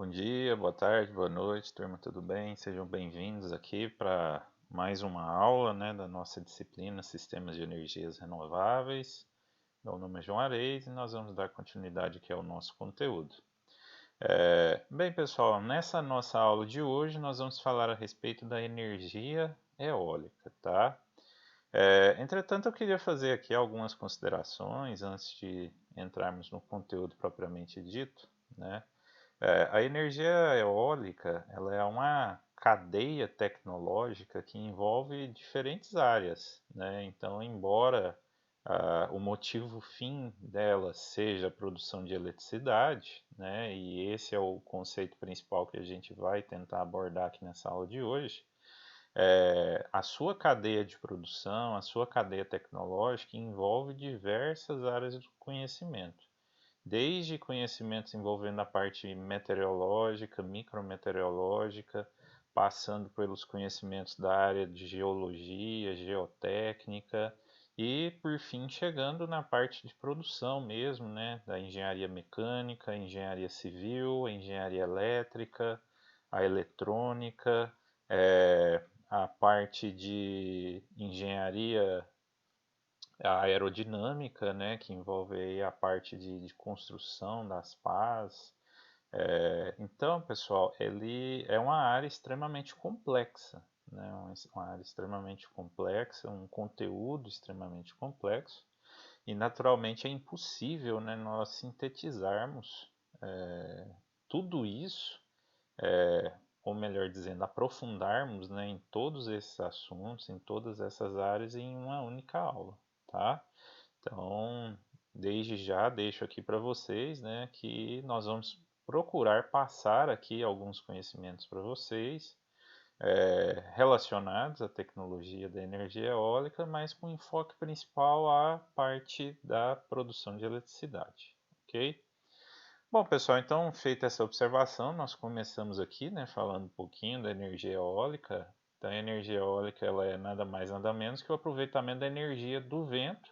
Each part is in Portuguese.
Bom dia, boa tarde, boa noite, turma, tudo bem? Sejam bem-vindos aqui para mais uma aula, né, da nossa disciplina Sistemas de Energias Renováveis. Meu nome é João Areis e nós vamos dar continuidade aqui ao nosso conteúdo. Bem, pessoal, nessa nossa aula de hoje nós vamos falar a respeito da energia eólica, tá? Entretanto, eu queria fazer aqui algumas considerações antes de entrarmos no conteúdo propriamente dito, né? A energia eólica, ela é uma cadeia tecnológica que envolve diferentes áreas, né? Então, embora o motivo fim dela seja a produção de eletricidade, né? E esse é o conceito principal que a gente vai tentar abordar aqui nessa aula de hoje, a sua cadeia de produção, a sua cadeia tecnológica envolve diversas áreas do conhecimento, desde conhecimentos envolvendo a parte meteorológica, micrometeorológica, passando pelos conhecimentos da área de geologia, geotécnica e, por fim, chegando na parte de produção mesmo, né, da engenharia mecânica, engenharia civil, a engenharia elétrica, a eletrônica, a parte de engenharia a aerodinâmica, né, que envolve aí a parte de construção das pás. Então, pessoal, ele é uma área extremamente complexa, né, uma área extremamente complexa, um conteúdo extremamente complexo, e naturalmente é impossível, né, nós sintetizarmos tudo isso, ou melhor dizendo, aprofundarmos, né, em todos esses assuntos, em todas essas áreas em uma única aula, tá? Então, desde já deixo aqui para vocês, né, que nós vamos procurar passar aqui alguns conhecimentos para vocês relacionados à tecnologia da energia eólica, mas com enfoque principal à parte da produção de eletricidade, ok? Bom, pessoal, então feita essa observação, nós começamos aqui, né, falando um pouquinho da energia eólica. Então, a energia eólica ela é nada mais nada menos que o aproveitamento da energia do vento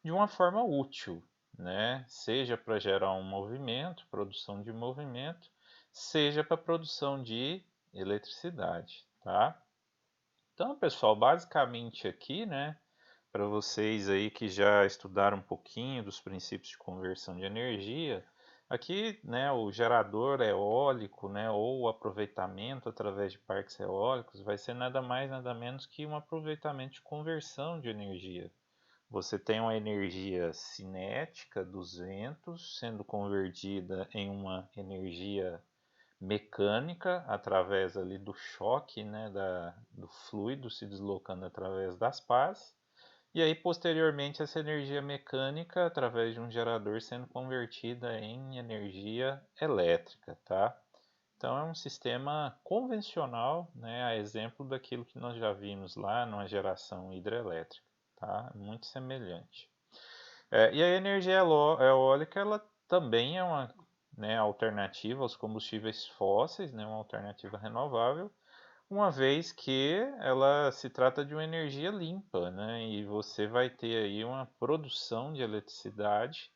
de uma forma útil, né? Seja para gerar um movimento, produção de movimento, seja para produção de eletricidade, tá? Então, pessoal, basicamente aqui, né, para vocês aí que já estudaram um pouquinho dos princípios de conversão de energia, aqui, né, o gerador eólico, né, ou o aproveitamento através de parques eólicos vai ser nada mais nada menos que um aproveitamento de conversão de energia. Você tem uma energia cinética dos ventos sendo convertida em uma energia mecânica através ali do choque, né, do fluido se deslocando através das pás. E aí, posteriormente, essa energia mecânica, através de um gerador, sendo convertida em energia elétrica, tá? Então, é um sistema convencional, né, a exemplo daquilo que nós já vimos lá numa geração hidrelétrica, tá? Muito semelhante. E a energia eólica, ela também é uma, né, alternativa aos combustíveis fósseis, né, uma alternativa renovável, uma vez que ela se trata de uma energia limpa, né, e você vai ter aí uma produção de eletricidade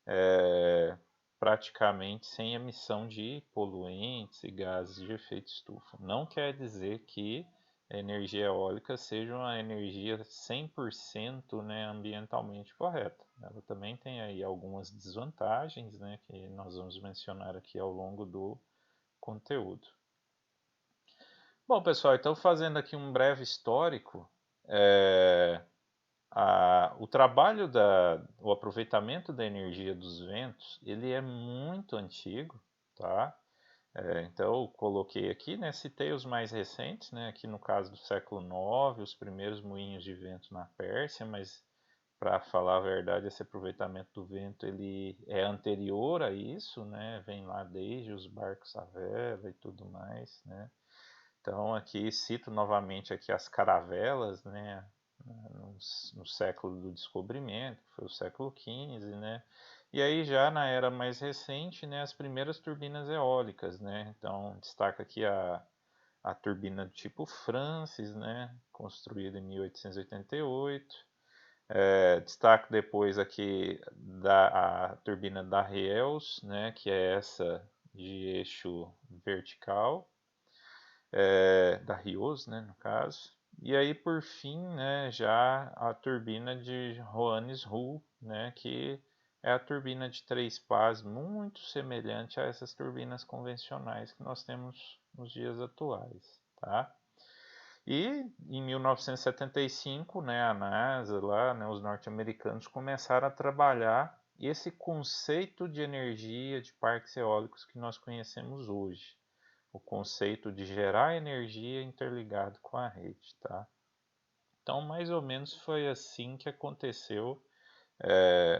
é, praticamente sem emissão de poluentes e gases de efeito estufa. Não quer dizer que a energia eólica seja uma energia 100%, né, ambientalmente correta. Ela também tem aí algumas desvantagens, né, que nós vamos mencionar aqui ao longo do conteúdo. Bom, pessoal, então fazendo aqui um breve histórico, o trabalho o aproveitamento da energia dos ventos, ele é muito antigo, tá? Então eu coloquei aqui, né, citei os mais recentes, né, aqui no caso do século IX, os primeiros moinhos de vento na Pérsia, mas para falar a verdade, esse aproveitamento do vento ele é anterior a isso, né, vem lá desde os barcos à vela e tudo mais, né. Então aqui cito novamente aqui as caravelas, né, no século do descobrimento, que foi o século XV, né? E aí já na era mais recente, né, as primeiras turbinas eólicas, né? Então destaca aqui a turbina do tipo Francis, né, construída em 1888. Destaco depois aqui a turbina da Riels, né, que é essa de eixo vertical, da Rios, né, no caso. E aí, por fim, né, já a turbina de Johannes-Hull, né, que é a turbina de 3 pás, muito semelhante a essas turbinas convencionais que nós temos nos dias atuais, tá? E em 1975, né, a NASA lá, né, os norte-americanos começaram a trabalhar esse conceito de energia de parques eólicos que nós conhecemos hoje, o conceito de gerar energia interligado com a rede, tá? Então, mais ou menos foi assim que aconteceu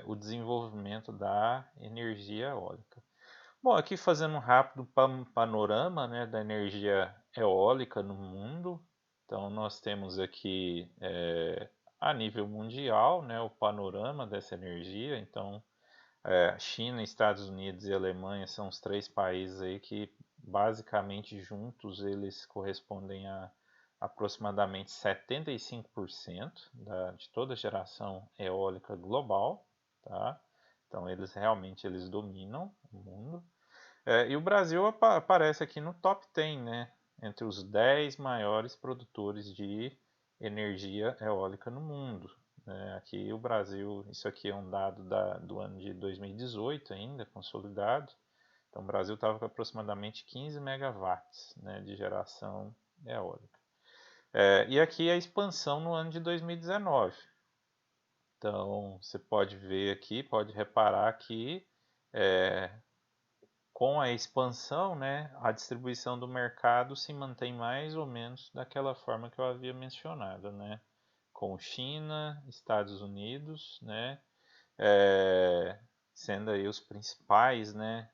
o desenvolvimento da energia eólica. Bom, aqui fazendo um rápido panorama, né, da energia eólica no mundo. Então, nós temos aqui, a nível mundial, né, o panorama dessa energia. Então, China, Estados Unidos e Alemanha são os 3 países aí que, basicamente, juntos, eles correspondem a aproximadamente 75% de toda a geração eólica global, tá? Então, eles dominam o mundo. E o Brasil aparece aqui no top 10, né? Entre os 10 maiores produtores de energia eólica no mundo. Né? Aqui o Brasil, isso aqui é um dado do ano de 2018 ainda, consolidado. Então o Brasil estava com aproximadamente 15 megawatts, né, de geração eólica. E aqui a expansão no ano de 2019. Então você pode ver aqui, pode reparar que com a expansão, né, a distribuição do mercado se mantém mais ou menos daquela forma que eu havia mencionado, né, com China, Estados Unidos, né, sendo aí os principais, né,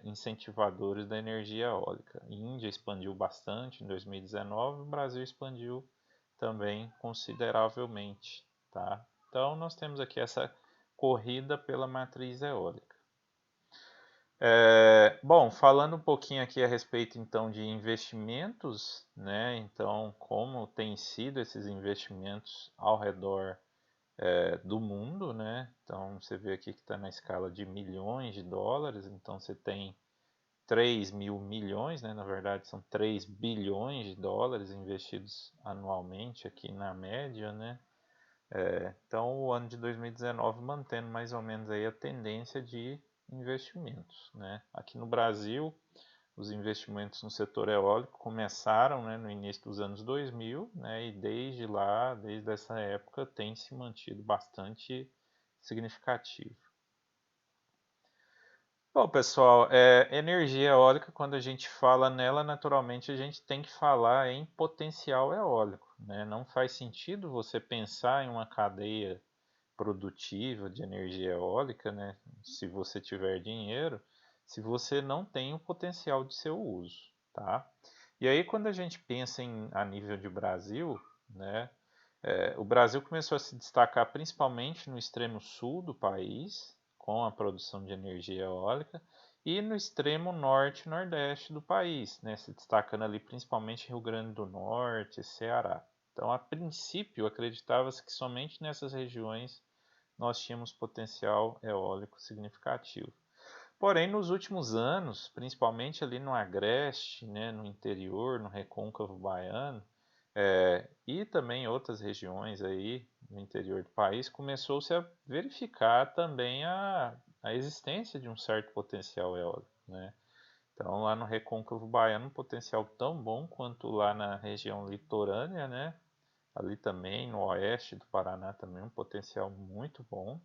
incentivadores da energia eólica. A Índia expandiu bastante em 2019, o Brasil expandiu também consideravelmente, tá? Então nós temos aqui essa corrida pela matriz eólica. Bom, falando um pouquinho aqui a respeito então de investimentos, né? Então, como tem sido esses investimentos ao redor do mundo, né? Então, você vê aqui que está na escala de milhões de dólares, então você tem 3 mil milhões, né? Na verdade, são 3 bilhões de dólares investidos anualmente aqui na média, né? Então, o ano de 2019 mantendo mais ou menos aí a tendência de investimentos, né? Aqui no Brasil, os investimentos no setor eólico começaram, né, no início dos anos 2000, né, e desde lá, desde essa época, tem se mantido bastante significativo. Bom, pessoal, energia eólica, quando a gente fala nela, naturalmente a gente tem que falar em potencial eólico, né? Não faz sentido você pensar em uma cadeia produtiva de energia eólica, né? Se você tiver dinheiro, se você não tem o potencial de seu uso, tá? E aí quando a gente pensa a nível de Brasil, né? O Brasil começou a se destacar principalmente no extremo sul do país, com a produção de energia eólica, e no extremo norte e nordeste do país, né, se destacando ali principalmente Rio Grande do Norte e Ceará. Então, a princípio, acreditava-se que somente nessas regiões nós tínhamos potencial eólico significativo. Porém, nos últimos anos, principalmente ali no Agreste, né, no interior, no Recôncavo Baiano, e também em outras regiões aí no interior do país, começou-se a verificar também a existência de um certo potencial eólico, né? Então, lá no Recôncavo Baiano, um potencial tão bom quanto lá na região litorânea, né? Ali também, no oeste do Paraná, também um potencial muito bom.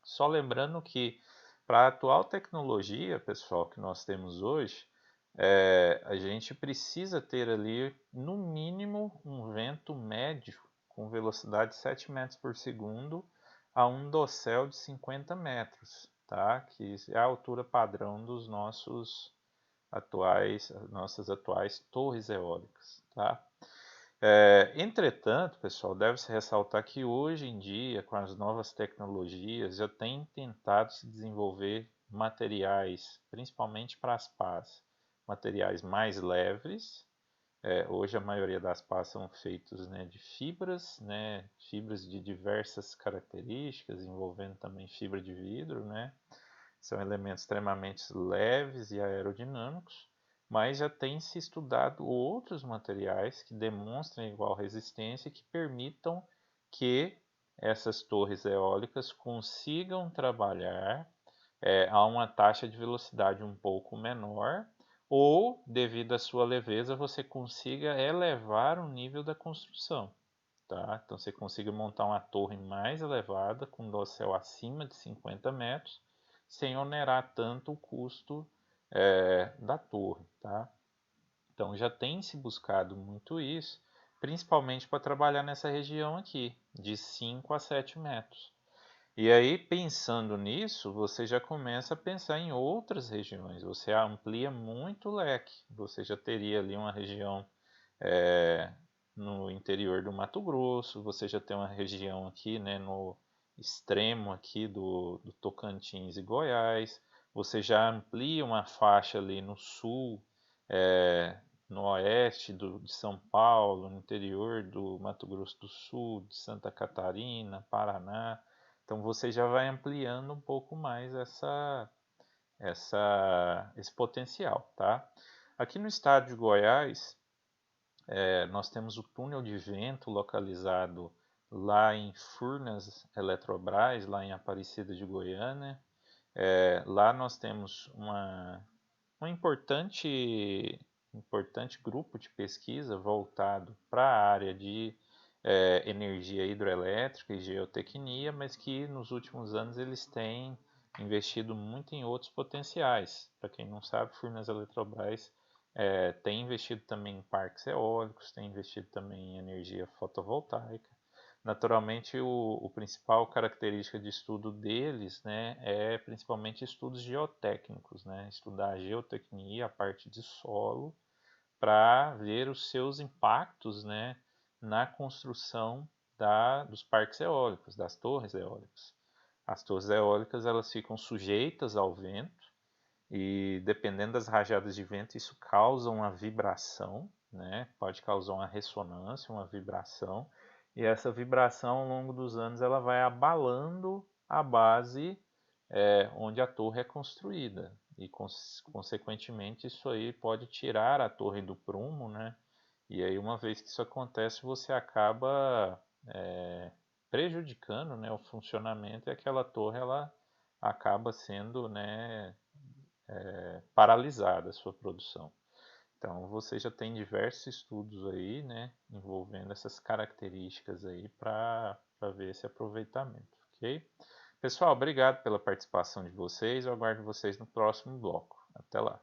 Só lembrando que para a atual tecnologia, pessoal, que nós temos hoje, a gente precisa ter ali, no mínimo, um vento médio com velocidade de 7 metros por segundo a um dossel de 50 metros, tá? Que é a altura padrão dos nossas atuais torres eólicas, tá? Entretanto, pessoal, deve-se ressaltar que hoje em dia, com as novas tecnologias, já tem tentado se desenvolver materiais, principalmente para as pás, materiais mais leves. Hoje a maioria das pás são feitos, né, de fibras, né, fibras de diversas características, envolvendo também fibra de vidro, né, São elementos extremamente leves e aerodinâmicos, mas já tem se estudado outros materiais que demonstrem igual resistência e que permitam que essas torres eólicas consigam trabalhar a uma taxa de velocidade um pouco menor, ou, devido à sua leveza, você consiga elevar o nível da construção. Tá? Então você consiga montar uma torre mais elevada, com dossel acima de 50 metros, sem onerar tanto o custo da torre. Tá? Então já tem se buscado muito isso, principalmente para trabalhar nessa região aqui, de 5 a 7 metros. E aí, pensando nisso, você já começa a pensar em outras regiões, você amplia muito o leque. Você já teria ali uma região é, no interior do Mato Grosso, você já tem uma região aqui, né, no extremo aqui do Tocantins e Goiás, você já amplia uma faixa ali no sul, é, no oeste de São Paulo, no interior do Mato Grosso do Sul, de Santa Catarina, Paraná. Então você já vai ampliando um pouco mais esse potencial, tá? Aqui no estado de Goiás, nós temos o túnel de vento localizado lá em Furnas Eletrobras, lá em Aparecida de Goiânia. Lá nós temos um importante grupo de pesquisa voltado para a área de energia hidroelétrica e geotecnia, mas que nos últimos anos eles têm investido muito em outros potenciais. Para quem não sabe, Furnas Eletrobras tem investido também em parques eólicos, tem investido também em energia fotovoltaica. Naturalmente, o principal característica de estudo deles, né, é principalmente estudos geotécnicos, né, estudar a geotecnia, a parte de solo, para ver os seus impactos, né, na construção dos parques eólicos, das torres eólicas. As torres eólicas elas ficam sujeitas ao vento e dependendo das rajadas de vento isso causa uma vibração, né, pode causar uma ressonância, uma vibração, e essa vibração ao longo dos anos ela vai abalando a base onde a torre é construída e consequentemente isso aí pode tirar a torre do prumo, né? E aí uma vez que isso acontece você acaba prejudicando, né, o funcionamento e aquela torre ela acaba sendo, né, paralisada a sua produção. Então você já tem diversos estudos aí, né, envolvendo essas características aí para ver esse aproveitamento, ok? Pessoal, obrigado pela participação de vocês. Eu aguardo vocês no próximo bloco. Até lá.